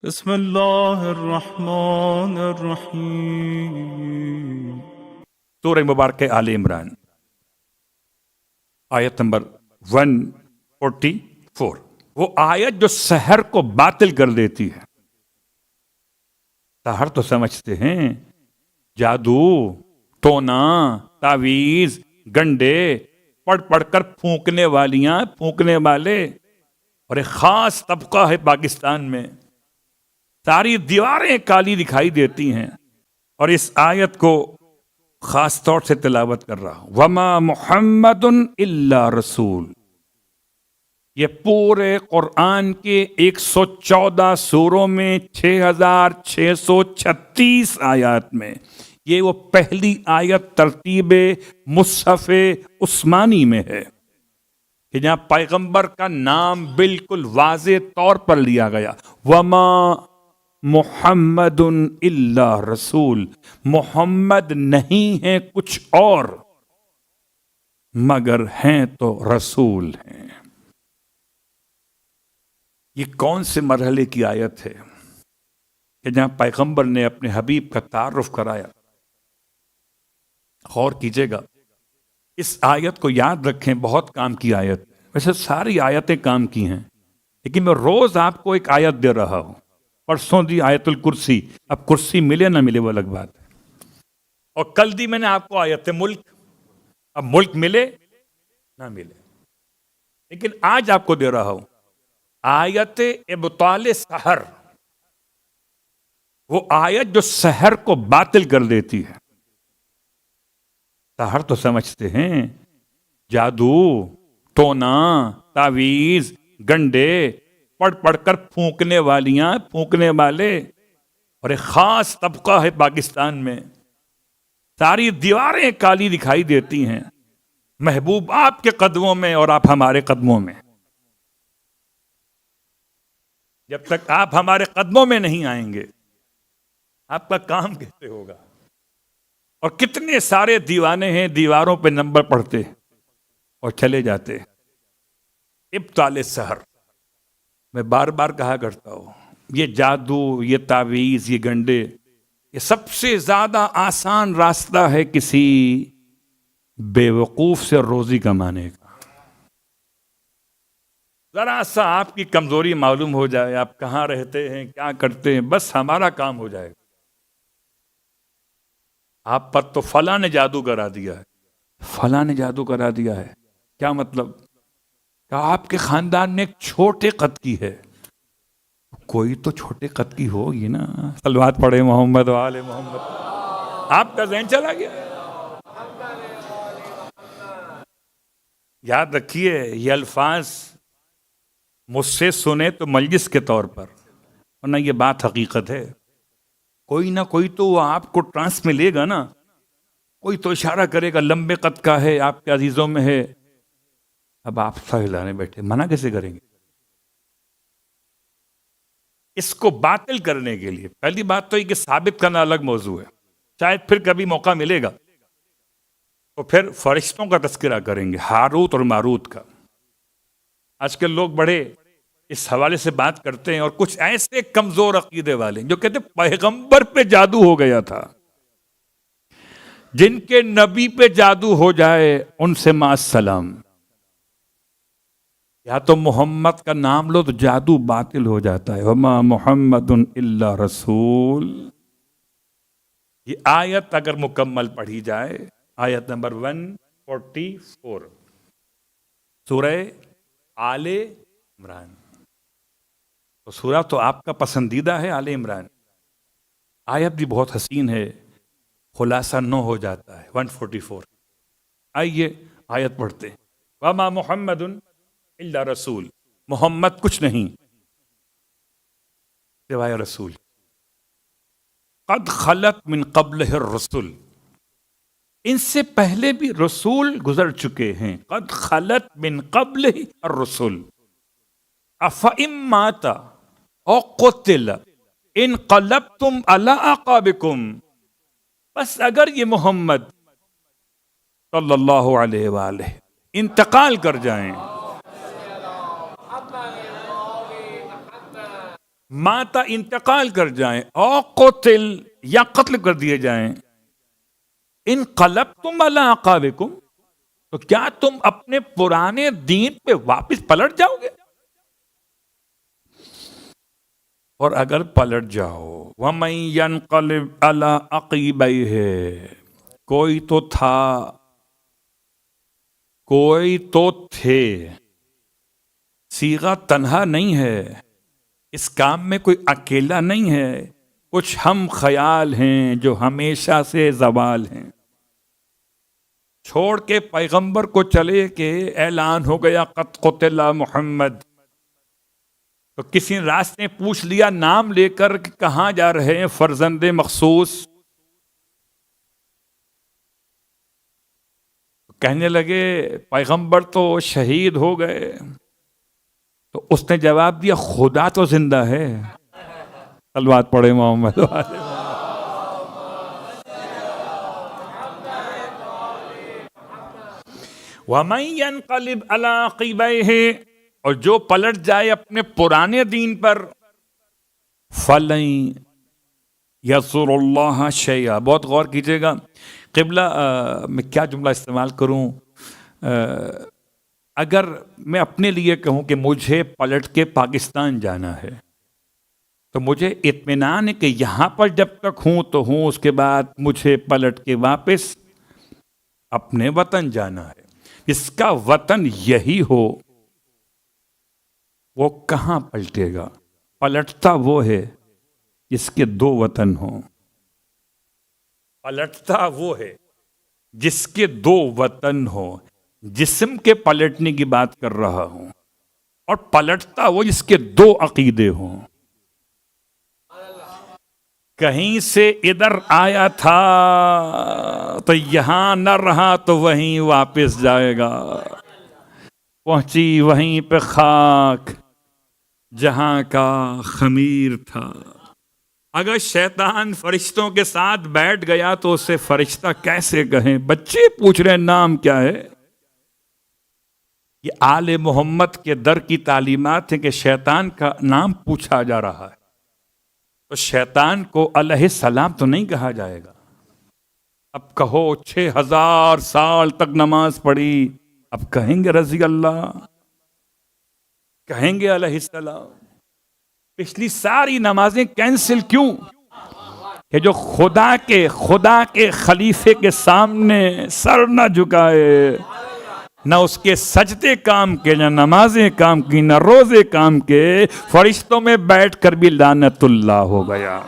بسم اللہ الرحمن الرحیم۔ سورہ مبارک آل عمران آیت نمبر 144۔ وہ آیت جو سحر کو باطل کر دیتی ہے۔ سحر تو سمجھتے ہیں جادو، ٹونا، تعویذ، گنڈے، پڑھ پڑھ کر پھونکنے والیاں، پھونکنے والے، اور ایک خاص طبقہ ہے پاکستان میں، ساری دیواریں کالی دکھائی دیتی ہیں۔ اور اس آیت کو خاص طور سے تلاوت کر رہا ہوں، وما محمد الا رسول۔ یہ پورے قرآن کے 114 سوروں میں 6636 آیات میں یہ وہ پہلی آیت ترتیب مصحف عثمانی میں ہے کہ جہاں پیغمبر کا نام بالکل واضح طور پر لیا گیا، وما محمد الا رسول، محمد نہیں ہے کچھ اور مگر ہیں تو رسول ہیں۔ یہ کون سے مرحلے کی آیت ہے کہ جہاں پیغمبر نے اپنے حبیب کا تعارف کرایا؟ غور کیجئے گا، اس آیت کو یاد رکھیں، بہت کام کی آیت۔ ویسے ساری آیتیں کام کی ہیں، لیکن میں روز آپ کو ایک آیت دے رہا ہوں۔ پرسوں دی آیت الکرسی، اب کرسی ملے نہ ملے وہ الگ بات ہے، اور کل دی میں نے آپ کو آیت ملک، اب ملک ملے نہ ملے، لیکن آج آپ کو دے رہا ہوں آیت ابطال سحر، وہ آیت جو سحر کو باطل کر دیتی ہے۔ سحر تو سمجھتے ہیں جادو، ٹونا، تعویذ، گنڈے، پڑھ پڑھ کر پھونکنے والیاں، پھونکنے والے، اور ایک خاص طبقہ ہے پاکستان میں، ساری دیواریں کالی دکھائی دیتی ہیں۔ محبوب آپ کے قدموں میں اور آپ ہمارے قدموں میں۔ جب تک آپ ہمارے قدموں میں نہیں آئیں گے، آپ کا کام کیسے ہوگا؟ اور کتنے سارے دیوانے ہیں، دیواروں پہ نمبر پڑھتے اور چلے جاتے۔ ابطال سحر، میں بار بار کہا کرتا ہوں، یہ جادو، یہ تعویذ، یہ گنڈے، یہ سب سے زیادہ آسان راستہ ہے کسی بیوقوف سے روزی کمانے کا۔ ذرا سا آپ کی کمزوری معلوم ہو جائے، آپ کہاں رہتے ہیں، کیا کرتے ہیں، بس ہمارا کام ہو جائے گا۔ آپ پر تو فلاں نے جادو کرا دیا ہے، فلاں نے جادو کرا دیا ہے، کیا مطلب؟ کہ آپ کے خاندان میں ایک چھوٹے قد کی ہے، کوئی تو چھوٹے قد کی ہوگی نا، صلوات پڑھے محمد و آل محمد۔ آپ کا ذہن چلا گیا۔ یاد رکھیے، یہ الفاظ مجھ سے سنے تو مجلس کے طور پر، ورنہ یہ بات حقیقت ہے۔ کوئی نہ کوئی تو وہ آپ کو ٹرانس میں لے گا نا، کوئی تو اشارہ کرے گا لمبے قد کا ہے، آپ کے عزیزوں میں ہے۔ اب آپ سہلانے بیٹھے، منع کیسے کریں گے؟ اس کو باطل کرنے کے لیے پہلی بات تو یہ کہ ثابت کرنا الگ موضوع ہے، شاید پھر کبھی موقع ملے گا تو پھر فرشتوں کا تذکرہ کریں گے، ہاروت اور ماروت کا۔ آج کل لوگ بڑے اس حوالے سے بات کرتے ہیں، اور کچھ ایسے کمزور عقیدے والے جو کہتے ہیں پیغمبر پہ جادو ہو گیا تھا، جن کے نبی پہ جادو ہو جائے ان سے مع السلام، یا تو محمد کا نام لو تو جادو باطل ہو جاتا ہے۔ وما محمد الا رسول، یہ آیت اگر مکمل پڑھی جائے، آیت نمبر 144 سورہ آل عمران، تو سورہ تو آپ کا پسندیدہ ہے آل عمران، آیت بھی بہت حسین ہے، خلاصہ 9 ہو جاتا ہے 144۔ آئیے آیت پڑھتے ہیں، وما محمد الا رسول، محمد کچھ نہیں سوائے رسول، قد خلت من قبلہ الرسل، ان سے پہلے بھی رسول گزر چکے ہیں، قد خلت من قبلہ الرسل، افئن مات او قتل انقلبتم علی اعقابکم، بس اگر یہ محمد صلی اللہ علیہ وآلہ انتقال کر جائیں، ماتا انتقال کر جائیں، او قتل یا قتل کر دیے جائیں، انقلبتم علی اعقابکم، تو کیا تم اپنے پرانے دین پہ واپس پلٹ جاؤ گے؟ اور اگر پلٹ جاؤ، وَمَن يَنْقَلِبْ عَلَىٰ عَقِبَيْهِ، کوئی تو تھا، کوئی تو تھے، صیغہ تنہا نہیں ہے، اس کام میں کوئی اکیلا نہیں ہے، کچھ ہم خیال ہیں جو ہمیشہ سے زوال ہیں۔ چھوڑ کے پیغمبر کو چلے کہ اعلان ہو گیا قد قتل محمد، تو کسی راستے پوچھ لیا نام لے کر کہ کہاں جا رہے ہیں فرزند مخصوص، کہنے لگے پیغمبر تو شہید ہو گئے، تو اس نے جواب دیا خدا تو زندہ ہے۔ صلوات پڑھے محمد والے۔ وَمَن يَنْقَلِبْ عَلَىٰ عَقِبَيْهِ، اور جو پلٹ جائے اپنے پرانے دین پر، فَلَن يَضُرَّ اللَّهَ شَيْئًا، بہت غور کیجئے گا، قبلہ میں کیا جملہ استعمال کروں، اگر میں اپنے لیے کہوں کہ مجھے پلٹ کے پاکستان جانا ہے تو مجھے اطمینان ہے کہ یہاں پر جب تک ہوں تو ہوں، اس کے بعد مجھے پلٹ کے واپس اپنے وطن جانا ہے۔ جس کا وطن یہی ہو وہ کہاں پلٹے گا؟ پلٹتا وہ ہے جس کے دو وطن ہوں، پلٹتا وہ ہے جس کے دو وطن ہوں۔ جسم کے پلٹنے کی بات کر رہا ہوں، اور پلٹتا وہ جس کے دو عقیدے ہوں۔ کہیں سے ادھر آیا تھا تو یہاں نہ رہا تو وہیں واپس جائے گا، پہنچی وہیں پہ خاک جہاں کا خمیر تھا۔ اگر شیطان فرشتوں کے ساتھ بیٹھ گیا تو اسے فرشتہ کیسے کہیں؟ بچے پوچھ رہے ہیں نام کیا ہے؟ یہ آل محمد کے در کی تعلیمات ہیں کہ شیطان کا نام پوچھا جا رہا ہے، تو شیطان کو علیہ السلام تو نہیں کہا جائے گا۔ اب کہو 6000 سال تک نماز پڑھی، اب کہیں گے رضی اللہ، کہیں گے علیہ السلام؟ پچھلی ساری نمازیں کینسل کیوں؟ کہ جو خدا کے خلیفے کے سامنے سر نہ جھکائے، نہ اس کے سجدے کام کے، نہ نمازیں کام کی، نہ روزے کام کے، فرشتوں میں بیٹھ کر بھی لعنت اللہ ہو گیا۔